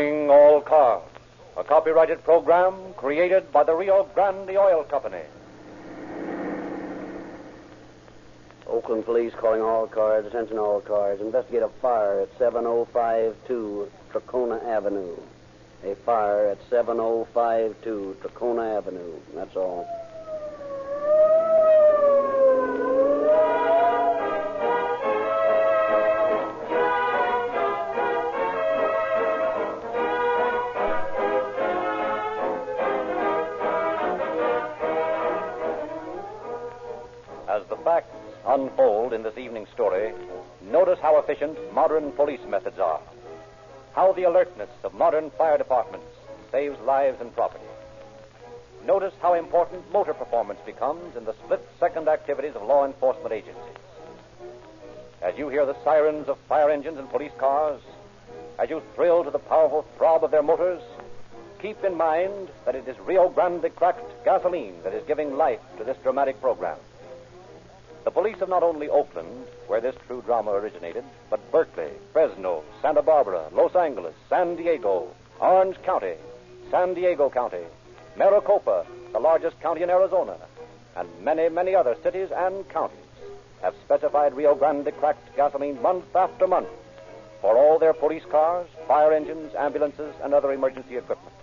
Calling All Cars, a copyrighted program created by the Rio Grande Oil Company. Oakland Police calling all cars. Attention all cars. Investigate a fire at 7052 Tracona Avenue. A fire at 7052 Tracona Avenue. That's all. As the facts unfold in this evening's story, notice how efficient modern police methods are. How the alertness of modern fire departments saves lives and property. Notice how important motor performance becomes in the split-second activities of law enforcement agencies. As you hear the sirens of fire engines and police cars, as you thrill to the powerful throb of their motors, keep in mind that it is Rio Grande cracked gasoline that is giving life to this dramatic program. The police of not only Oakland, where this true drama originated, but Berkeley, Fresno, Santa Barbara, Los Angeles, San Diego, Orange County, San Diego County, Maricopa, the largest county in Arizona, and many, many other cities and counties have specified Rio Grande cracked gasoline month after month for all their police cars, fire engines, ambulances, and other emergency equipment.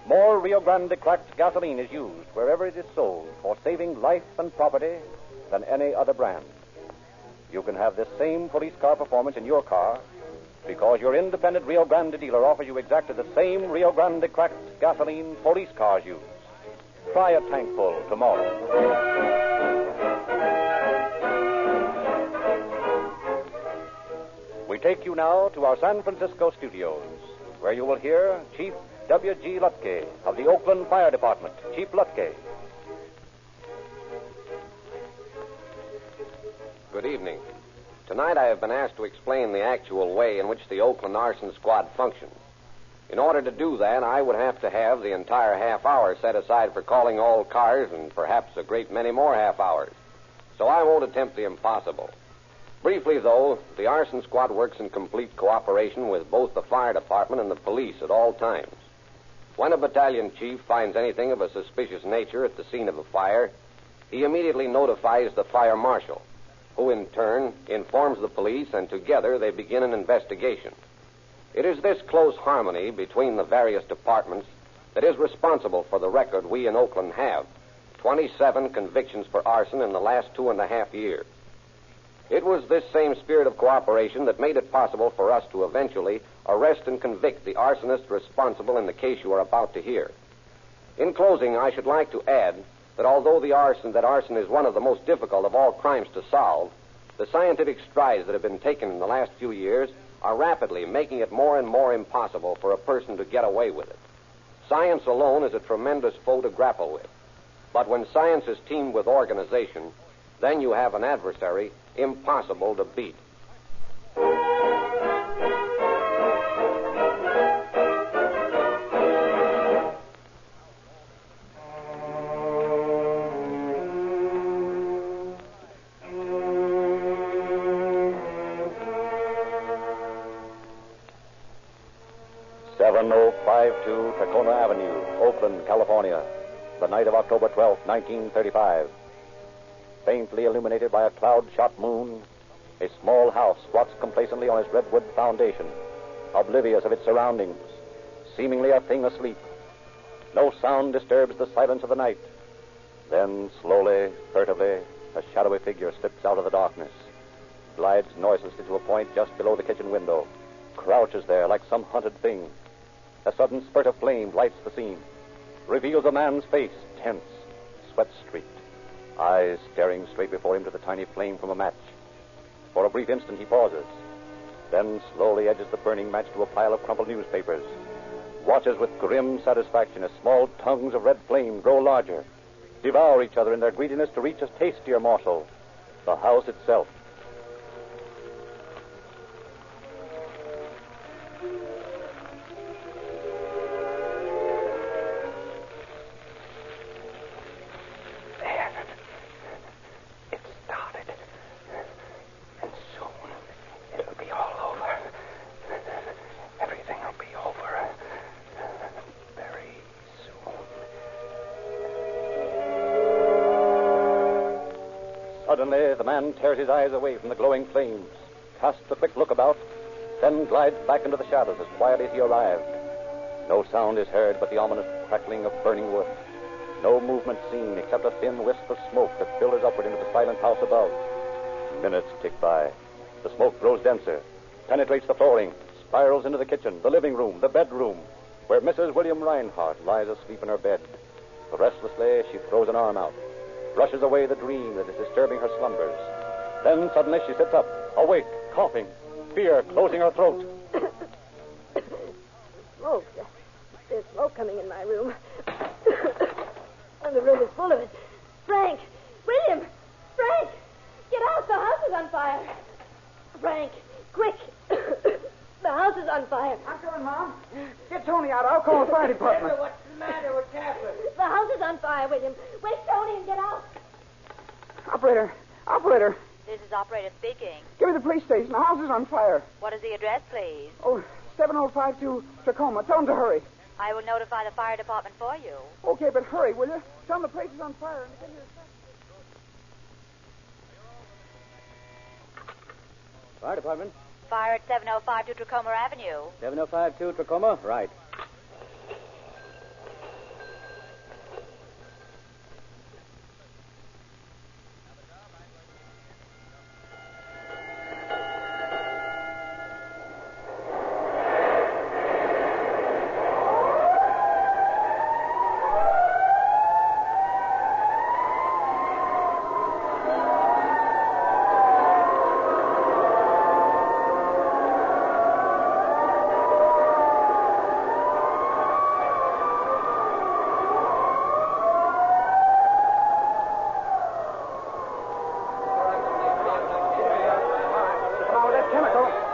More Rio Grande cracked gasoline is used wherever it is sold for saving life and property than any other brand. You can have this same police car performance in your car because your independent Rio Grande dealer offers you exactly the same Rio Grande cracked gasoline police cars use. Try a tankful tomorrow. We take you now to our San Francisco studios, where you will hear Chief W.G. Lutke of the Oakland Fire Department. Chief Lutke. Good evening. Tonight I have been asked to explain the actual way in which the Oakland Arson Squad functions. In order to do that, I would have to have the entire half hour set aside for calling all cars and perhaps a great many more half hours. So I won't attempt the impossible. Briefly, though, the Arson Squad works in complete cooperation with both the fire department and the police at all times. When a battalion chief finds anything of a suspicious nature at the scene of a fire, he immediately notifies the fire marshal, who in turn informs the police, and together they begin an investigation. It is this close harmony between the various departments that is responsible for the record we in Oakland have, 27 convictions for arson in the last 2.5 years. It was this same spirit of cooperation that made it possible for us to eventually arrest and convict the arsonist responsible in the case you are about to hear. In closing, I should like to add that although arson is one of the most difficult of all crimes to solve, the scientific strides that have been taken in the last few years are rapidly making it more and more impossible for a person to get away with it. Science alone is a tremendous foe to grapple with. But when science is teamed with organization, then you have an adversary impossible to beat. 7052 Tracona Avenue, Oakland, California, the night of October 12, 1935. Faintly illuminated by a cloud-shot moon, a small house squats complacently on its redwood foundation, oblivious of its surroundings, seemingly a thing asleep. No sound disturbs the silence of the night. Then, slowly, furtively, a shadowy figure slips out of the darkness, glides noiselessly to a point just below the kitchen window, crouches there like some hunted thing. A sudden spurt of flame lights the scene, reveals a man's face, tense, sweat-streaked, eyes staring straight before him to the tiny flame from a match. For a brief instant he pauses, then slowly edges the burning match to a pile of crumpled newspapers, watches with grim satisfaction as small tongues of red flame grow larger, devour each other in their greediness to reach a tastier morsel, the house itself. Everything will be over. Suddenly, the man tears his eyes away from the glowing flames, casts a quick look about, then glides back into the shadows as quietly as he arrived. No sound is heard but the ominous crackling of burning wood. No movement seen except a thin wisp of smoke that billowed upward into the silent house above. Minutes tick by. The smoke grows denser, penetrates the flooring, spirals into the kitchen, the living room, the bedroom, where Mrs. William Reinhardt lies asleep in her bed. Restlessly, she throws an arm out, brushes away the dream that is disturbing her slumbers. Then suddenly she sits up, awake, coughing, fear closing her throat. Smoke. There's smoke coming in my room. And the room is full of it. Frank! William! Frank! Get out! The house is on fire! Frank, quick! The house is on fire. I'm coming, Mom. Get Tony out. I'll call the fire department. What's the matter? What's happened? The house is on fire, William. Wake Tony and get out. Operator. This is operator speaking. Give me the police station. The house is on fire. What is the address, please? Oh, 7052 Tacoma. Tell them to hurry. I will notify the fire department for you. Okay, but hurry, will you? Tell them the place is on fire and to get here. Fire department. Fire at 7052 Tacoma Avenue. 7052 Tacoma? Right.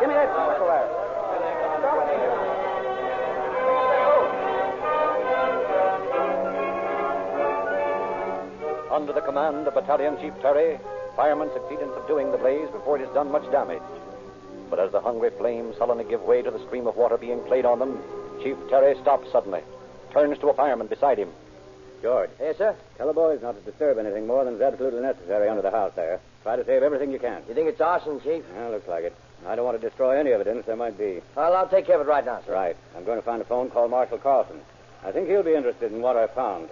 Give me that chemical there. Under the command of Battalion Chief Terry, firemen succeed in subduing the blaze before it has done much damage. But as the hungry flames sullenly give way to the stream of water being played on them, Chief Terry stops suddenly, turns to a fireman beside him. George. Yes, sir? Tell the boys not to disturb anything more than is absolutely necessary under the house there. Try to save everything you can. You think it's arson, Chief? Well, looks like it. I don't want to destroy any evidence there might be. Well, I'll take care of it right now, sir. Right. I'm going to find a phone, call Marshal Carlson. I think he'll be interested in what I found.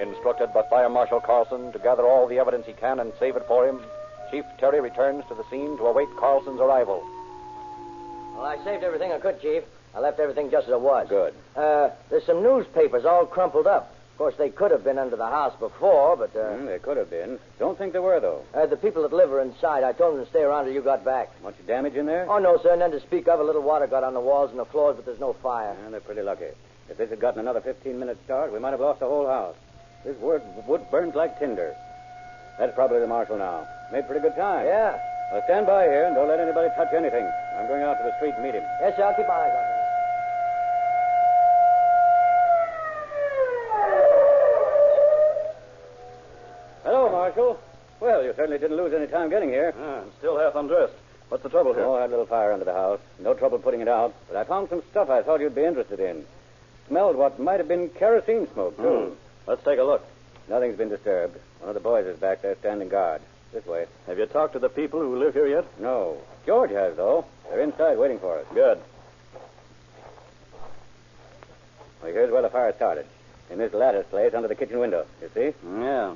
Instructed by Fire Marshal Carlson to gather all the evidence he can and save it for him, Chief Terry returns to the scene to await Carlson's arrival. Well, I saved everything I could, Chief. I left everything just as it was. Good. There's some newspapers all crumpled up. Of course, they could have been under the house before, but... They could have been. Don't think there were, though. The people that live are inside. I told them to stay around till you got back. Much damage in there? Oh, no, sir. None to speak of. A little water got on the walls and the floors, but there's no fire. They're pretty lucky. If this had gotten another 15-minute start, we might have lost the whole house. This wood burns like tinder. That's probably the marshal now. Made pretty good time. Yeah. Well, stand by here and don't let anybody touch anything. I'm going out to the street and meet him. Yes, sir. I'll keep my eyes on him. Hello, Marshal. Well, you certainly didn't lose any time getting here. I'm still half undressed. What's the trouble here? Oh, I had a little fire under the house. No trouble putting it out. But I found some stuff I thought you'd be interested in. Smelled what might have been kerosene smoke, too. Let's take a look. Nothing's been disturbed. One of the boys is back there standing guard. This way. Have you talked to the people who live here yet? No. George has, though. They're inside waiting for us. Good. Well, here's where the fire started. In this lattice place under the kitchen window. You see? Yeah.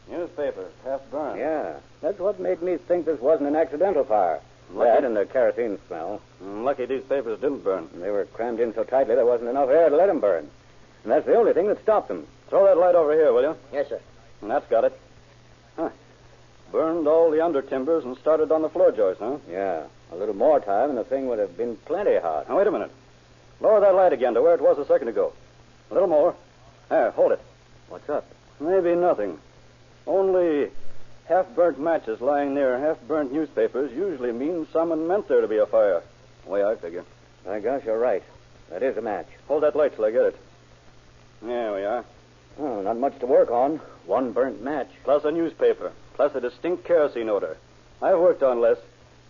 Newspaper, half burned. Yeah. That's what made me think this wasn't an accidental fire. That and the kerosene smell. Lucky these papers didn't burn. They were crammed in so tightly there wasn't enough air to let them burn. And that's the only thing that stopped them. Throw that light over here, will you? Yes, sir. And that's got it. Huh. Burned all the under timbers and started on the floor joists, huh? Yeah. A little more time and the thing would have been plenty hot. Now, wait a minute. Lower that light again to where it was a second ago. A little more. There, hold it. What's up? Maybe nothing. Only half-burnt matches lying near half-burnt newspapers usually means someone meant there to be a fire. The way I figure. By gosh, you're right. That is a match. Hold that light till I get it. There we are. Oh, not much to work on. One burnt match. Plus a newspaper. Plus a distinct kerosene odor. I've worked on less.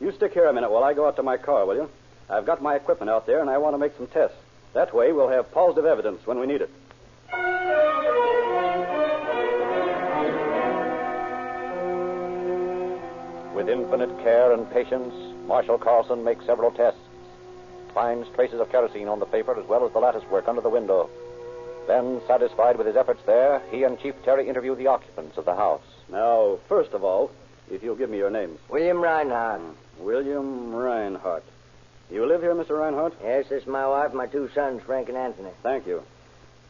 You stick here a minute while I go out to my car, will you? I've got my equipment out there, and I want to make some tests. That way, we'll have positive evidence when we need it. With infinite care and patience, Marshal Carlson makes several tests, finds traces of kerosene on the paper as well as the lattice work under the window. Then, satisfied with his efforts there, he and Chief Terry interview the occupants of the house. Now, first of all, if you'll give me your names. William Reinhardt. William Reinhardt. You live here, Mr. Reinhardt? Yes, this is my wife and my two sons, Frank and Anthony. Thank you.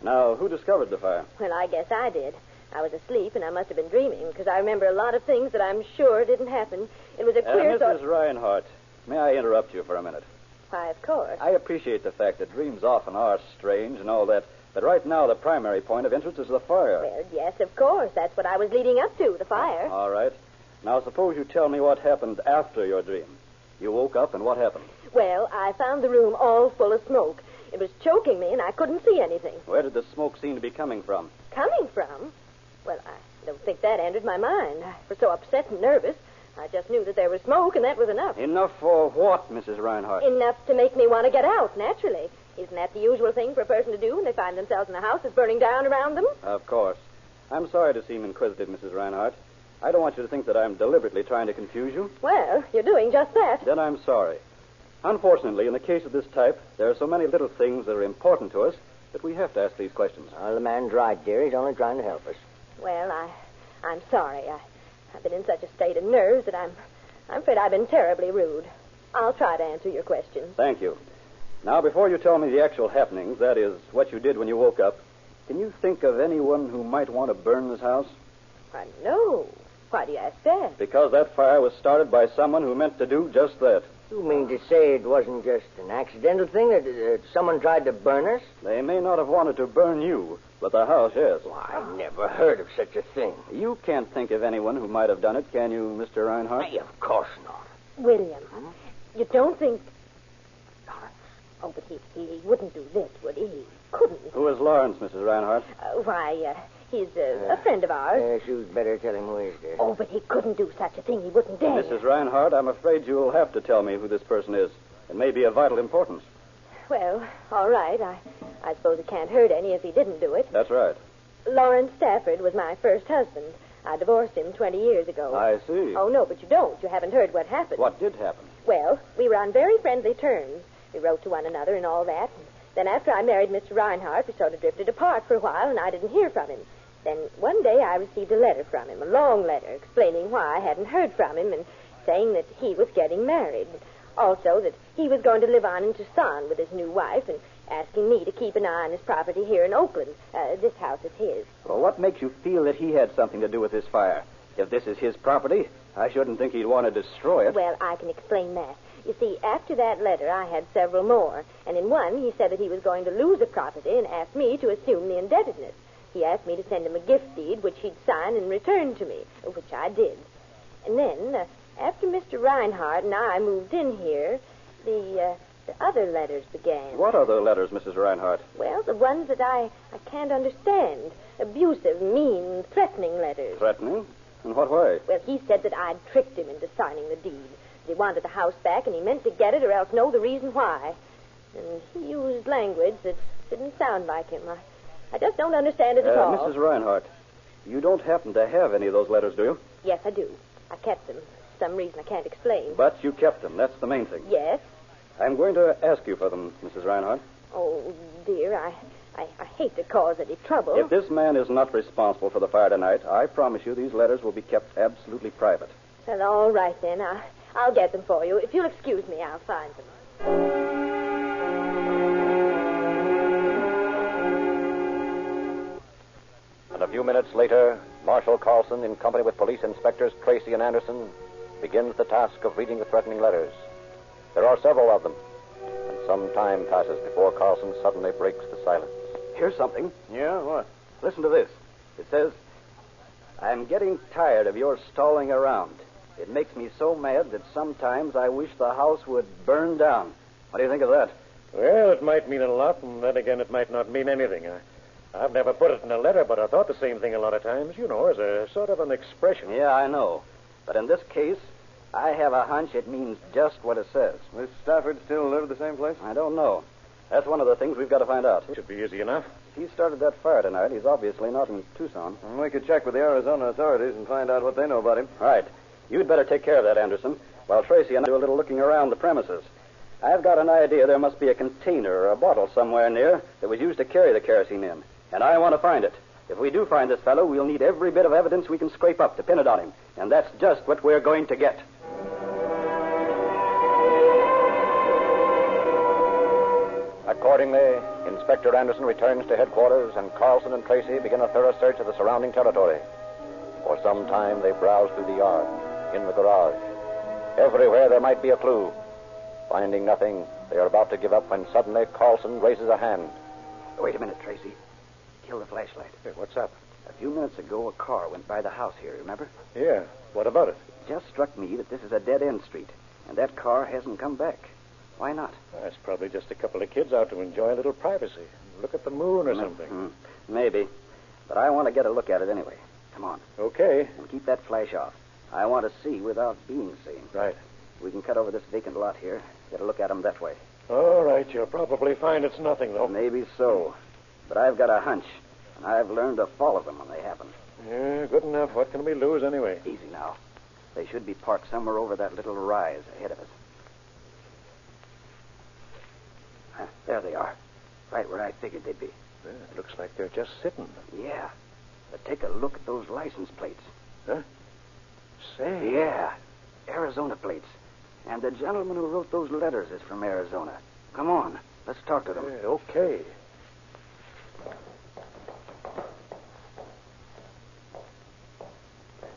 Now, who discovered the fire? Well, I guess I did. I was asleep, and I must have been dreaming, because I remember a lot of things that I'm sure didn't happen. It was a queer Mrs. Reinhardt, may I interrupt you for a minute? Why, of course. I appreciate the fact that dreams often are strange and all that, but right now the primary point of interest is the fire. Well, yes, of course. That's what I was leading up to, the fire. All right. Now, suppose you tell me what happened after your dream. You woke up, and what happened? Well, I found the room all full of smoke. It was choking me, and I couldn't see anything. Where did the smoke seem to be coming from? Coming from? Well, I don't think that entered my mind. I was so upset and nervous. I just knew that there was smoke, and that was enough. Enough for what, Mrs. Reinhardt? Enough to make me want to get out, naturally. Isn't that the usual thing for a person to do when they find themselves in a house that's burning down around them? Of course. I'm sorry to seem inquisitive, Mrs. Reinhardt. I don't want you to think that I'm deliberately trying to confuse you. Well, you're doing just that. Then I'm sorry. Unfortunately, in the case of this type, there are so many little things that are important to us that we have to ask these questions. Well, the man's right, dear. He's only trying to help us. Well, I'm sorry. I've been in such a state of nerves that I'm afraid I've been terribly rude. I'll try to answer your questions. Thank you. Now, before you tell me the actual happenings, that is, what you did when you woke up, can you think of anyone who might want to burn this house? Why, no. Why do you ask that? Because that fire was started by someone who meant to do just that. You mean to say it wasn't just an accidental thing, that someone tried to burn us? They may not have wanted to burn you, but the house, yes. Why, I never heard of such a thing. You can't think of anyone who might have done it, can you, Mr. Reinhardt? Hey, of course not. William, you don't think... Oh, but he wouldn't do this, would he? He couldn't. Who is Lawrence, Mrs. Reinhardt? He's a friend of ours. Yes, you'd better tell him who he is, dear. Oh, but he couldn't do such a thing. He wouldn't dare. Mrs. Reinhardt, I'm afraid you'll have to tell me who this person is. It may be of vital importance. Well, all right. I suppose it can't hurt any if he didn't do it. That's right. Lawrence Stafford was my first husband. I divorced him 20 years ago. I see. Oh, no, but you don't. You haven't heard what happened. What did happen? Well, we were on very friendly terms. We wrote to one another and all that. And then after I married Mr. Reinhardt, we sort of drifted apart for a while, and I didn't hear from him. Then one day I received a letter from him, a long letter, explaining why I hadn't heard from him and saying that he was getting married. Also that he was going to live on in Tucson with his new wife and asking me to keep an eye on his property here in Oakland. This house is his. Well, what makes you feel that he had something to do with this fire? If this is his property, I shouldn't think he'd want to destroy it. Well, I can explain that. You see, after that letter, I had several more. And in one, he said that he was going to lose the property and asked me to assume the indebtedness. He asked me to send him a gift deed, which he'd sign and return to me, which I did. And then, after Mr. Reinhardt and I moved in here, the other letters began. What other letters, Mrs. Reinhardt? Well, the ones that I can't understand. Abusive, mean, threatening letters. Threatening? In what way? Well, he said that I'd tricked him into signing the deed. He wanted the house back, and he meant to get it or else know the reason why. And he used language that didn't sound like him. I just don't understand it at all. Mrs. Reinhardt, you don't happen to have any of those letters, do you? Yes, I do. I kept them. For some reason I can't explain. But you kept them. That's the main thing. Yes? I'm going to ask you for them, Mrs. Reinhardt. Oh, dear, I hate to cause any trouble. If this man is not responsible for the fire tonight, I promise you these letters will be kept absolutely private. Well, all right, then. I'll get them for you. If you'll excuse me, I'll find them. And a few minutes later, Marshal Carlson, in company with police inspectors Tracy and Anderson, begins the task of reading the threatening letters. There are several of them, and some time passes before Carlson suddenly breaks the silence. Here's something. Yeah, what? Listen to this. It says, I'm getting tired of your stalling around. It makes me so mad that sometimes I wish the house would burn down. What do you think of that? Well, it might mean a lot, and then again it might not mean anything. I've never put it in a letter, but I thought the same thing a lot of times, as a sort of an expression. Yeah, I know. But in this case, I have a hunch it means just what it says. Miss Stafford still live at the same place? I don't know. That's one of the things we've got to find out. Should be easy enough. He started that fire tonight. He's obviously not in Tucson. And we could check with the Arizona authorities and find out what they know about him. Right. You'd better take care of that, Anderson, while Tracy and I do a little looking around the premises. I've got an idea there must be a container or a bottle somewhere near that was used to carry the kerosene in, and I want to find it. If we do find this fellow, we'll need every bit of evidence we can scrape up to pin it on him, and that's just what we're going to get. Accordingly, Inspector Anderson returns to headquarters, and Carlson and Tracy begin a thorough search of the surrounding territory. For some time, they browse through the yard, in the garage. Everywhere there might be a clue. Finding nothing, they are about to give up when suddenly Carlson raises a hand. Wait a minute, Tracy. Kill the flashlight. Hey, what's up? A few minutes ago, a car went by the house here, remember? Yeah. What about it? It just struck me that this is a dead-end street, and that car hasn't come back. Why not? It's probably just a couple of kids out to enjoy a little privacy. Look at the moon or something. Mm-hmm. Maybe. But I want to get a look at it anyway. Come on. Okay. And keep that flash off. I want to see without being seen. Right. We can cut over this vacant lot here. Get a look at them that way. All right. You'll probably find it's nothing, though. Maybe so. But I've got a hunch, and I've learned to follow them when they happen. Yeah, good enough. What can we lose anyway? Easy now. They should be parked somewhere over that little rise ahead of us. There they are. Right where I figured they'd be. Yeah, it looks like they're just sitting. Yeah. But take a look at those license plates. Huh? Say. Yeah. Arizona plates. And the gentleman who wrote those letters is from Arizona. Come on. Let's talk to them. Yeah, okay.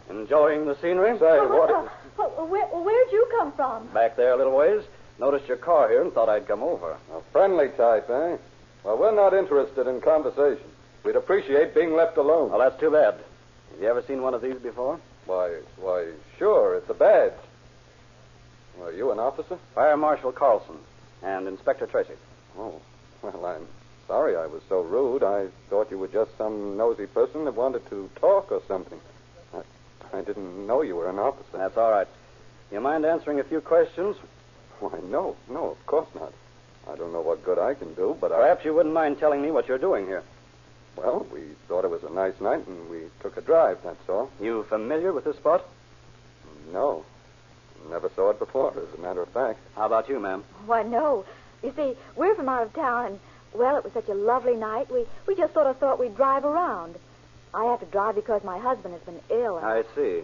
Enjoying the scenery? Say, where'd you come from? Back there a little ways. Noticed your car here and thought I'd come over. A friendly type, eh? Well, we're not interested in conversation. We'd appreciate being left alone. Well, that's too bad. Have you ever seen one of these before? Why, sure. It's a badge. Are you an officer? Fire Marshal Carlson and Inspector Tracy. Oh, well, I'm sorry I was so rude. I thought you were just some nosy person that wanted to talk or something. I didn't know you were an officer. That's all right. You mind answering a few questions? Why, no, of course not. I don't know what good I can do, but Perhaps you wouldn't mind telling me what you're doing here. Well, we thought it was a nice night, and we took a drive, that's all. You familiar with this spot? No. Never saw it before, as a matter of fact. How about you, ma'am? Why, no. You see, we're from out of town, and, well, it was such a lovely night, we just sort of thought we'd drive around. I have to drive because my husband has been ill. I see.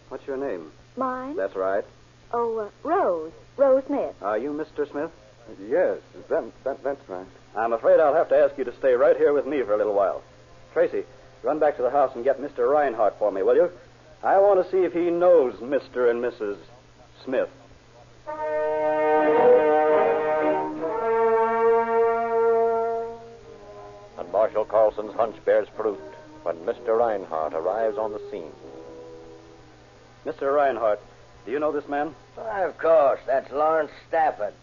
What's your name? Mine? That's right. Oh, Rose. Rose Smith. Are you Mr. Smith? Yes, that's right. I'm afraid I'll have to ask you to stay right here with me for a little while. Tracy, run back to the house and get Mr. Reinhardt for me, will you? I want to see if he knows Mr. and Mrs. Smith. And Marshal Carlson's hunch bears fruit when Mr. Reinhardt arrives on the scene. Mr. Reinhardt, do you know this man? Why, of course. That's Lawrence Stafford.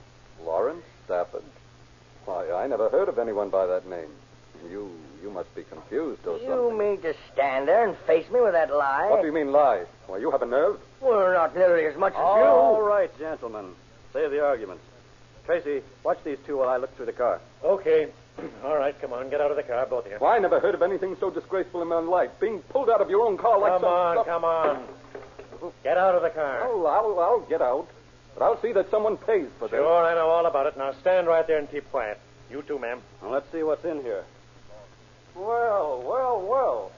Lawrence Stafford? Why, I never heard of anyone by that name. You must be confused or You something. mean to stand there and face me with that lie? What do you mean lie? Why, you have a nerve? Well, not nearly as much as All you. right, gentlemen. Save the arguments. Tracy, watch these two while I look through the car. Okay. All right, come on. Get out of the car, both of you. Why, I never heard of anything so disgraceful in my life. Being pulled out of your own car like Come on. Get out of the car. I'll get out. But I'll see that someone pays for this. Sure, I know all about it. Now stand right there and keep quiet. You too, ma'am. Now, let's see what's in here. Well.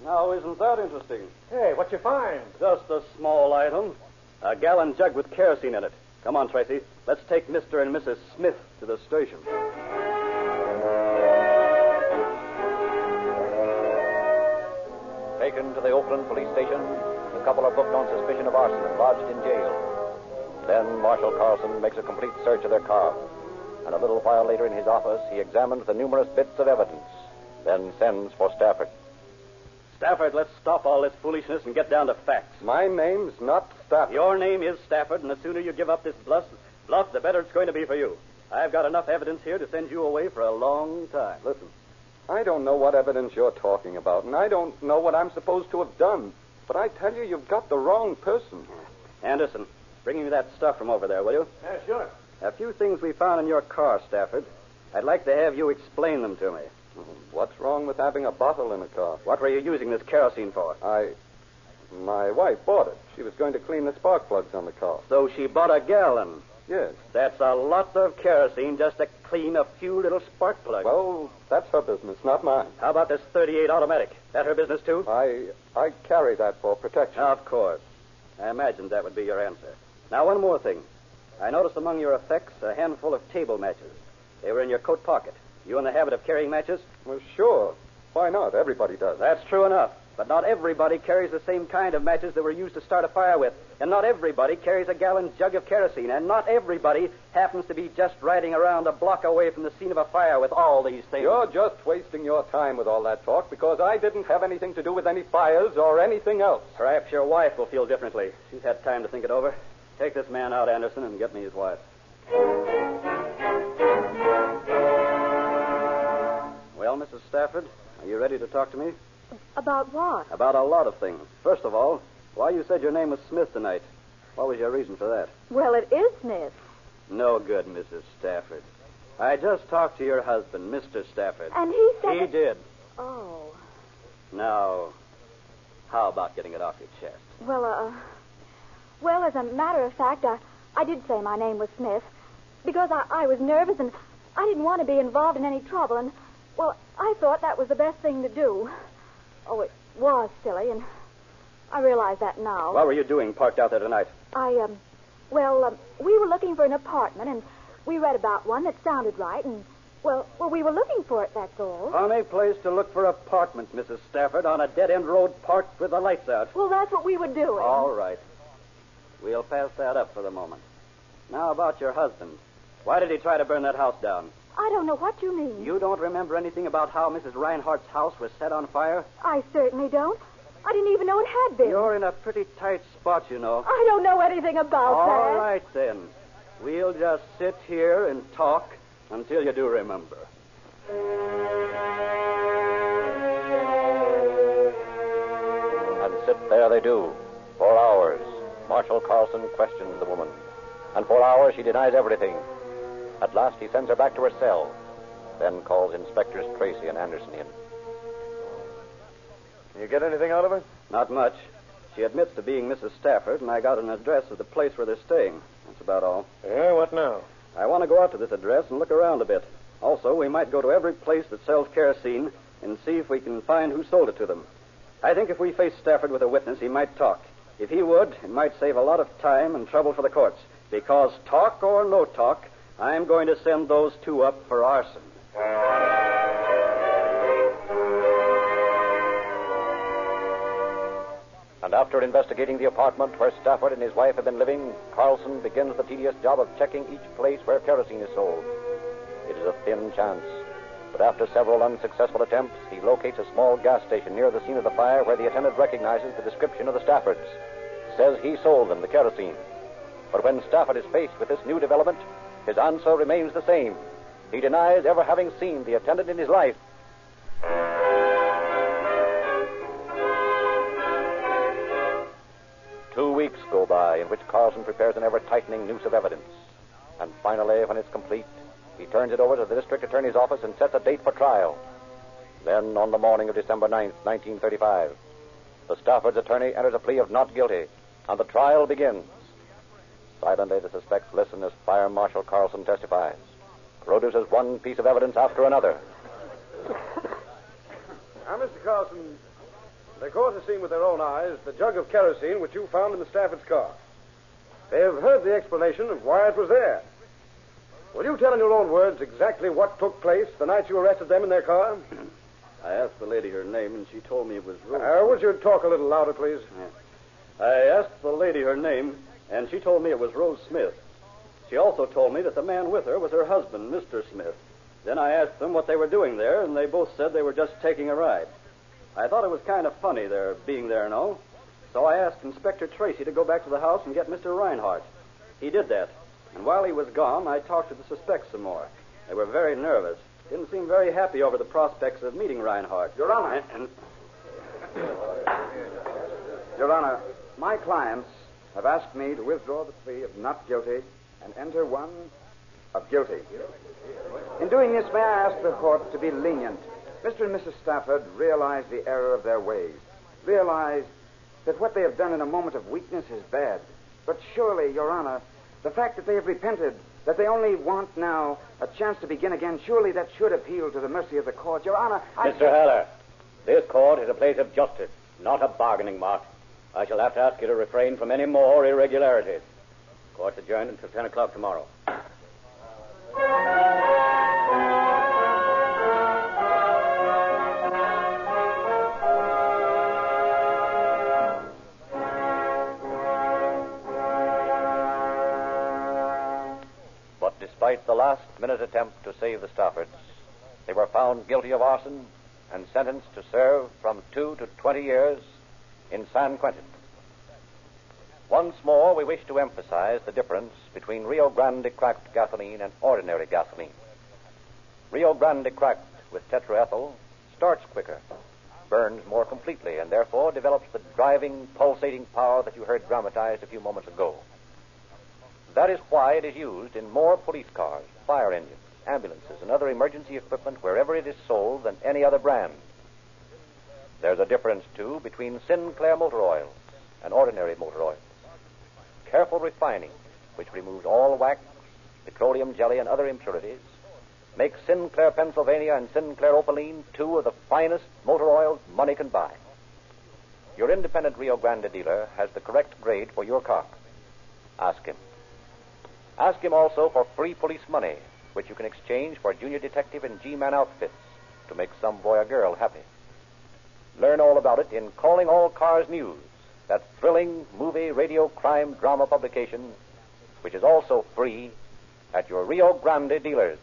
Now, isn't that interesting? Hey, what you find? Just a small item. A gallon jug with kerosene in it. Come on, Tracy. Let's take Mr. and Mrs. Smith to the station. Taken to the Oakland police station, the couple are booked on suspicion of arson and lodged in jail. Then Marshal Carlson makes a complete search of their car. And a little while later in his office, he examines the numerous bits of evidence, then sends for Stafford. Stafford, let's stop all this foolishness and get down to facts. My name's not Stafford. Your name is Stafford, and the sooner you give up this bluff, the better it's going to be for you. I've got enough evidence here to send you away for a long time. Listen, I don't know what evidence you're talking about, and I don't know what I'm supposed to have done. But I tell you, you've got the wrong person. Anderson, bring me that stuff from over there, will you? Yeah, sure. A few things we found in your car, Stafford. I'd like to have you explain them to me. What's wrong with having a bottle in a car? What were you using this kerosene for? My wife bought it. She was going to clean the spark plugs on the car. So she bought a gallon. Yes. That's a lot of kerosene just to clean a few little spark plugs. Well, that's her business, not mine. How about this .38 automatic? That her business, too? I carry that for protection. Of course. I imagined that would be your answer. Now, one more thing. I noticed among your effects a handful of table matches. They were in your coat pocket. You in the habit of carrying matches? Well, sure. Why not? Everybody does. That's true enough. But not everybody carries the same kind of matches that were used to start a fire with. And not everybody carries a gallon jug of kerosene. And not everybody happens to be just riding around a block away from the scene of a fire with all these things. You're just wasting your time with all that talk because I didn't have anything to do with any fires or anything else. Perhaps your wife will feel differently. She's had time to think it over. Take this man out, Anderson, and get me his wife. Well, Mrs. Stafford, are you ready to talk to me? About what? About a lot of things. First of all, why you said your name was Smith tonight. What was your reason for that? Well, it is Smith. No good, Mrs. Stafford. I just talked to your husband, Mr. Stafford. And he said... He did. Oh. Now, how about getting it off your chest? Well, as a matter of fact, I did say my name was Smith because I was nervous and I didn't want to be involved in any trouble. And, well, I thought that was the best thing to do. Oh, it was silly, and I realize that now. What were you doing parked out there tonight? We were looking for an apartment, and we read about one that sounded right, and, well, we were looking for it, that's all. Funny place to look for apartment, Mrs. Stafford, on a dead-end road parked with the lights out. Well, that's what we were doing. All right. We'll pass that up for the moment. Now, about your husband. Why did he try to burn that house down? I don't know what you mean. You don't remember anything about how Mrs. Reinhardt's house was set on fire? I certainly don't. I didn't even know it had been. You're in a pretty tight spot, you know. I don't know anything about that. All right, then. We'll just sit here and talk until you do remember. And sit there they do, for hours. Marshal Carlson questions the woman. And for hours she denies everything. At last he sends her back to her cell, then calls Inspectors Tracy and Anderson in. You get anything out of her? Not much. She admits to being Mrs. Stafford, and I got an address of the place where they're staying. That's about all. Yeah, what now? I want to go out to this address and look around a bit. Also, we might go to every place that sells kerosene and see if we can find who sold it to them. I think if we face Stafford with a witness, he might talk. If he would, it might save a lot of time and trouble for the courts. Because talk or no talk, I'm going to send those two up for arson. And after investigating the apartment where Stafford and his wife have been living, Carlson begins the tedious job of checking each place where kerosene is sold. It is a thin chance, but after several unsuccessful attempts, he locates a small gas station near the scene of the fire where the attendant recognizes the description of the Staffords. Says he sold them the kerosene. But when Stafford is faced with this new development, his answer remains the same. He denies ever having seen the attendant in his life. 2 weeks go by in which Carlson prepares an ever-tightening noose of evidence. And finally, when it's complete, he turns it over to the district attorney's office and sets a date for trial. Then, on the morning of December 9th, 1935, the Stafford's attorney enters a plea of not guilty, and the trial begins. Silently, the suspects listen as Fire Marshal Carlson testifies, produces one piece of evidence after another. Now, Mr. Carlson, the court has seen with their own eyes the jug of kerosene which you found in the Stafford's car. They have heard the explanation of why it was there. Will you tell in your own words exactly what took place the night you arrested them in their car? I asked the lady her name, and she told me it was Rose. Would you talk a little louder, please? Yeah. I asked the lady her name, and she told me it was Rose Smith. She also told me that the man with her was her husband, Mr. Smith. Then I asked them what they were doing there, and they both said they were just taking a ride. I thought it was kind of funny, their being there and all. So I asked Inspector Tracy to go back to the house and get Mr. Reinhardt. He did that. And while he was gone, I talked to the suspects some more. They were very nervous. Didn't seem very happy over the prospects of meeting Reinhardt. Your Honor. Your Honor, my clients have asked me to withdraw the plea of not guilty and enter one of guilty. In doing this, may I ask the court to be lenient? Mr. and Mrs. Stafford realize the error of their ways, realize that what they have done in a moment of weakness is bad. But surely, Your Honor, the fact that they have repented, that they only want now a chance to begin again, surely that should appeal to the mercy of the court. Your Honor, Mr. Heller, this court is a place of justice, not a bargaining mart. I shall have to ask you to refrain from any more irregularities. Court's adjourned until 10 o'clock tomorrow. But despite the last-minute attempt to save the Staffords, they were found guilty of arson and sentenced to serve from 2 to 20 years in San Quentin. Once more, we wish to emphasize the difference between Rio Grande cracked gasoline and ordinary gasoline. Rio Grande cracked with tetraethyl starts quicker, burns more completely, and therefore develops the driving, pulsating power that you heard dramatized a few moments ago. That is why it is used in more police cars, fire engines, ambulances, and other emergency equipment wherever it is sold than any other brand. There's a difference, too, between Sinclair motor oils and ordinary motor oils. Careful refining, which removes all wax, petroleum jelly, and other impurities, makes Sinclair Pennsylvania and Sinclair Opaline two of the finest motor oils money can buy. Your independent Rio Grande dealer has the correct grade for your car. Ask him. Ask him also for free police money, which you can exchange for junior detective and G-man outfits to make some boy or girl happy. Learn all about it in Calling All Cars News, that thrilling movie, radio, crime, drama publication, which is also free at your Rio Grande dealers.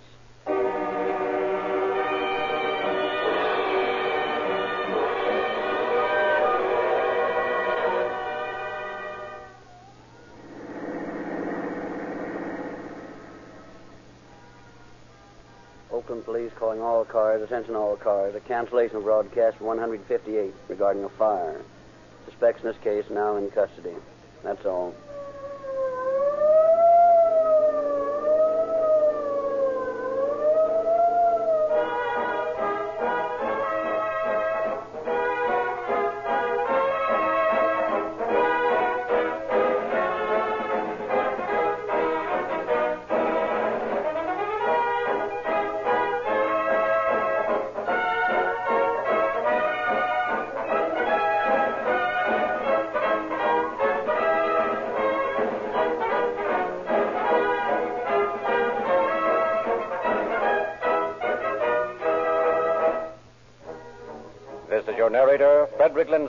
Oakland Police calling all cars, attention all cars. A cancellation of broadcast 158 regarding a fire. Suspects in this case now in custody. That's all. This is your narrator, Frederick Lindsay.